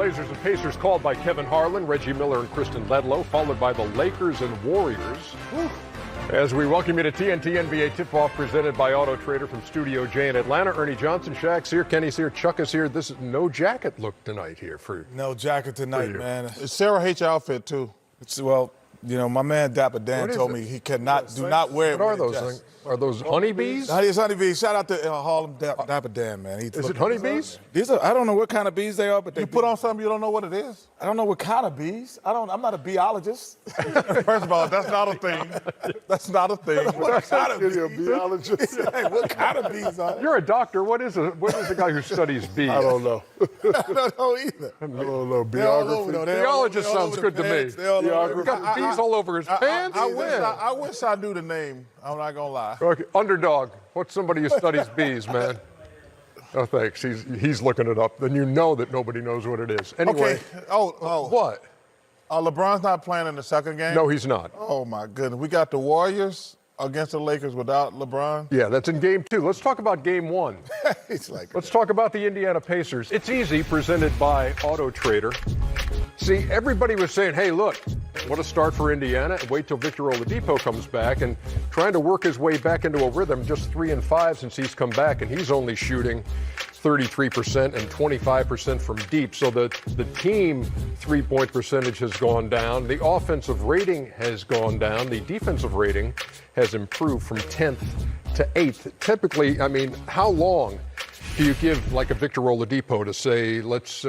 Blazers and Pacers called by Kevin Harlan, Reggie Miller, and Kristen Ledlow, followed by the Lakers and Warriors. Whew. As we welcome you to TNT NBA Tip-Off presented by Auto Trader from Studio J in Atlanta. Ernie Johnson, Shaq's here, Kenny's here, Chuck is here. This is no jacket look tonight here for No jacket tonight, man. It's Sarah H. outfit, too. Well, you know, my man Dapper Dan told me he cannot, do not wear it. What are those things? Are those honeybees? It's honeybees. Shout out to Harlem Dapper Dan, man. Is it honeybees? These are, I don't know what kind of bees they are, but they You put on something you don't know what it is? I don't know what kind of bees. I'm not a biologist. First of all, that's not a thing. That's not a thing. What kind of bees? You're a biologist. Hey, what kind of bees are they? You're a doctor. What is the guy who studies bees? I don't know. I don't know either. I don't know. They're all over, though. Biologist sounds good to me. He's got bees all over his pants? I wish I knew the name. I'm not going to lie. Okay. Underdog. What's somebody who studies bees, man? Oh, thanks. He's looking it up. Then you know that nobody knows what it is. Anyway. Okay. Oh. What? LeBron's not playing in the second game? No, he's not. Oh, my goodness. We got the Warriors against the Lakers without LeBron. Yeah, that's in game 2. Let's talk about game 1. Let's talk about the Indiana Pacers. It's easy, presented by Auto Trader. See, everybody was saying, hey, look, what a start for Indiana. Wait till Victor Oladipo comes back, and trying to work his way back into a rhythm, just 3 and 5 since he's come back, and he's only shooting 33% and 25% from deep. So the team three-point percentage has gone down. The offensive rating has gone down. The defensive rating has improved from 10th to 8th. Typically, I mean, how long do you give like a Victor Oladipo to say, let's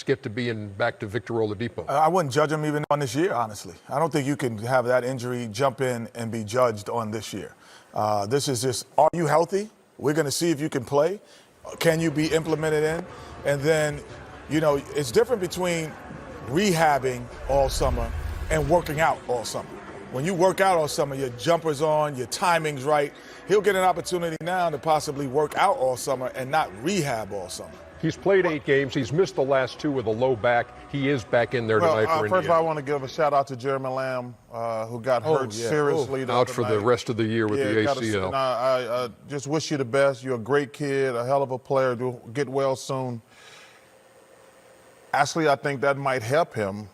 get to being back to Victor Oladipo? I wouldn't judge him even on this year, honestly. I don't think you can have that injury jump in and be judged on this year. This is just, are you healthy? We're going to see if you can play. Can you be implemented in? And then, you know, it's different between rehabbing all summer and working out all summer. When you work out all summer, your jumper's on, your timing's right. He'll get an opportunity now to possibly work out all summer and not rehab all summer. He's played 8 games. He's missed the last 2 with a low back. He is back in there tonight for Indiana. First of all, I want to give a shout-out to Jeremy Lamb, who got hurt seriously. Out for the rest of the year with the ACL. I just wish you the best. You're a great kid, a hell of a player. Do get well soon. Actually, I think that might help him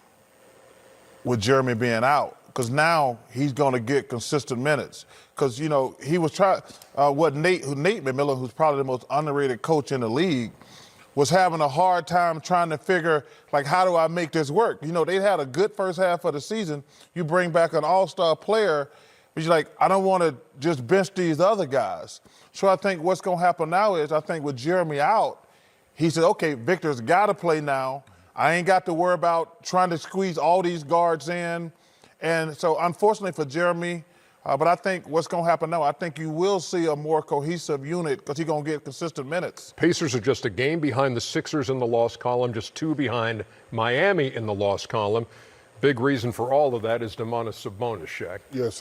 with Jeremy being out, because now he's going to get consistent minutes. Because, you know, he was trying, Nate Miller, who's probably the most underrated coach in the league, was having a hard time trying to figure, like, how do I make this work? You know, they had a good first half of the season. You bring back an all-star player, but you're like, I don't want to just bench these other guys. So I think what's going to happen now is, I think with Jeremy out, he said, okay, Victor's got to play now. I ain't got to worry about trying to squeeze all these guards in. And so, unfortunately for Jeremy, but I think what's going to happen now, I think you will see a more cohesive unit because he's going to get consistent minutes. Pacers are just a game behind the Sixers in the loss column, just 2 behind Miami in the loss column. Big reason for all of that is Domantas Sabonis, Shaq. Yes,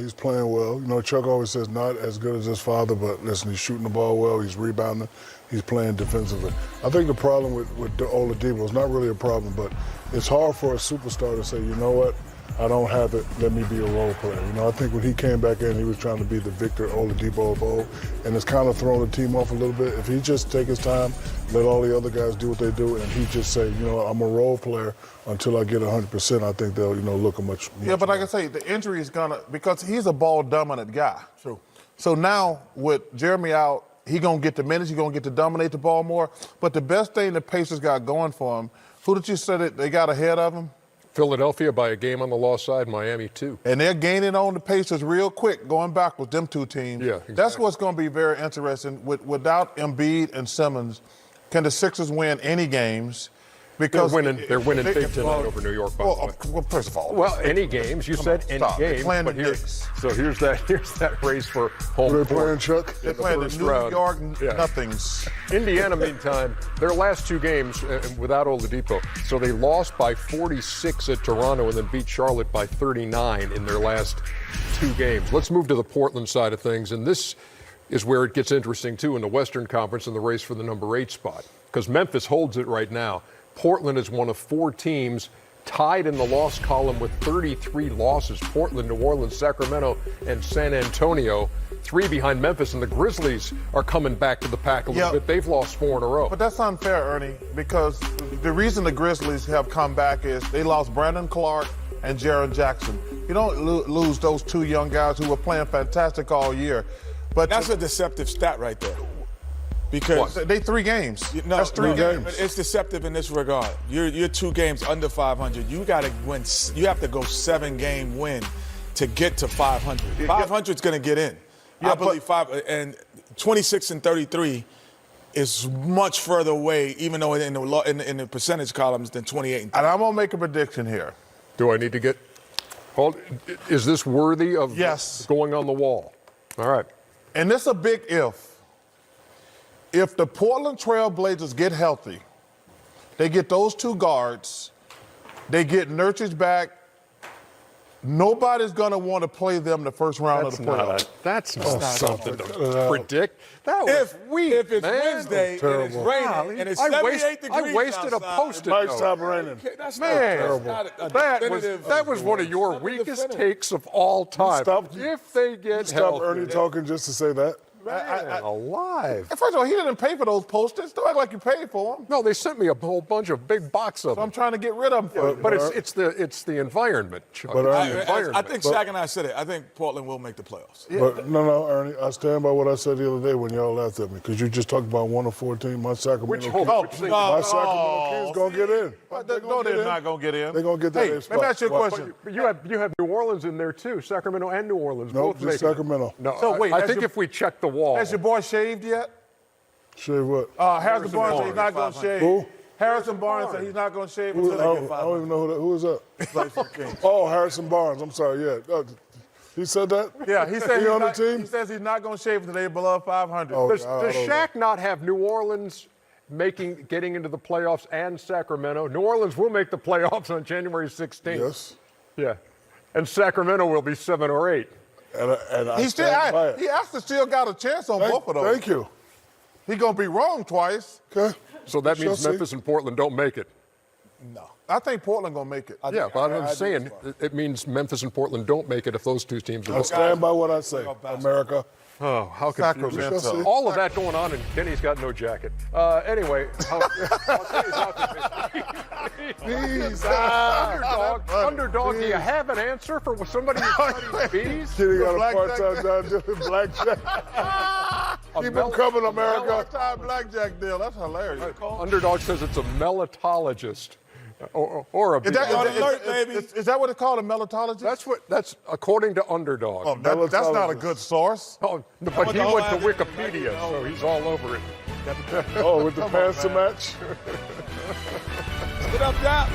he's playing well. You know, Chuck always says not as good as his father, but listen, he's shooting the ball well, he's rebounding, he's playing defensively. I think the problem with Oladipo is not really a problem, but it's hard for a superstar to say, you know what, I don't have it, let me be a role player. You know, I think when he came back in, he was trying to be the Victor Oladipo of old, and it's kind of thrown the team off a little bit. If he just take his time, let all the other guys do what they do, and he just say, you know, I'm a role player until I get 100%, I think they'll, you know, look much Yeah, but like I say, the injury is going to, because he's a ball-dominant guy. True. So now with Jeremy out, he's going to get the minutes, he's going to get to dominate the ball more. But the best thing the Pacers got going for him, who did you say that they got ahead of him? Philadelphia by a game on the loss side, Miami 2. And they're gaining on the Pacers real quick, going back with them 2 teams. Yeah, exactly. That's what's going to be very interesting. Without Embiid and Simmons, can the Sixers win any games? Because they're winning big tonight over New York, by the way. Well, first of all. Well, any games. You said any games. But here's that race for home court. They're playing, Chuck? They're playing the New York Nothings. Indiana, meantime, their last 2 games without Oladipo. So they lost by 46 at Toronto and then beat Charlotte by 39 in their last 2 games. Let's move to the Portland side of things. And this is where it gets interesting, too, in the Western Conference in the race for the number 8 spot. Because Memphis holds it right now. Portland is one of 4 teams tied in the loss column with 33 losses. Portland, New Orleans, Sacramento, and San Antonio. 3 behind Memphis, and the Grizzlies are coming back to the pack a little bit. They've lost 4 in a row. But that's unfair, Ernie, because the reason the Grizzlies have come back is they lost Brandon Clark and Jaren Jackson. You don't lose those 2 young guys who were playing fantastic all year. But That's a deceptive stat right there. Because they 3 games. No, that's 3 games. but it's deceptive in this regard. You're 2 games under 500. You got to win. You have to go 7-game win to get to 500. 500 is going to get in. Yeah, I believe 5 and 26 and 33 is much further away, even though in the percentage columns, than 28 and 30. And I'm gonna make a prediction here. Do I need to get? Hold. Is this worthy of going on the wall? All right. And this is a big if. If the Portland Trail Blazers get healthy, they get those 2 guards, they get Nurkic back, nobody's going to want to play them the first round of the playoffs. That's not something to predict. That was If it's Wednesday and it's raining and it's 78 degrees I wasted outside, a Post-it Might note. stop raining. That's Man, terrible. that was one of your weakest takes of all time. If they get Stop healthy, Ernie talking just to say that. man, alive. First of all, he didn't pay for those Post-its. Don't act like you paid for them. No, they sent me a whole bunch of big box of So I'm them. trying to get rid of them. But it's the environment, Chuck. But It's Ernie- the I environment. think Shaq and I said it. I think Portland will make the playoffs. But no, Ernie, I stand by what I said the other day when y'all laughed at me, because you just talked about 1 of 14. My Sacramento Which Kings. hope? Which thing? My Sacramento Kings gonna get in. No, they're not going to get in. They're gonna get that. Hey, let me ask you a question. But you have New Orleans in there too. Sacramento and New Orleans Nope, both just making it. Sacramento. No, So wait, I has think your- if we check the wall, Has your boy shaved yet? Shave what? Harrison Barnes said he's not going to shave. Who? Harrison Barnes said he's not going to shave Who- until I they get don't even know who is that. 500. Oh, Harrison Barnes. I'm sorry. Yeah, he said that. Yeah, he said he on the not, team. He says he's not going to shave until they're below 500. Oh, does I don't know. Shaq not have New Orleans getting into the playoffs and Sacramento? New Orleans will make the playoffs on January 16th. Yes. Yeah, and Sacramento will be 7 or 8. And I He stand by it. actually still got a chance on both of those. Thank you. He's going to be wrong twice. Okay. So that Shall means see. Memphis and Portland don't make it. No. I think Portland going to make it. Yeah, but I'm I do saying as well. it means Memphis and Portland don't make it if those 2 teams are. I stand by what I say, America. Oh, how confusing. Sacramento. All of that going on, and Kenny's got no jacket. Anyway, I'll tell you something. Please. Underdog, do you have an answer for somebody who studies bees? Kitty got a Blackjack. part-time job doing blackjack. Keep him mel- coming, America. One-time blackjack deal. That's hilarious. Underdog says it's a melitologist. Or a bee. Is that what it's called, a melitologist? That's according to Underdog. Oh, that's not a good source. Oh, but he went to Wikipedia, so he's all over it. Oh, with the pants to match. Get up, Doc.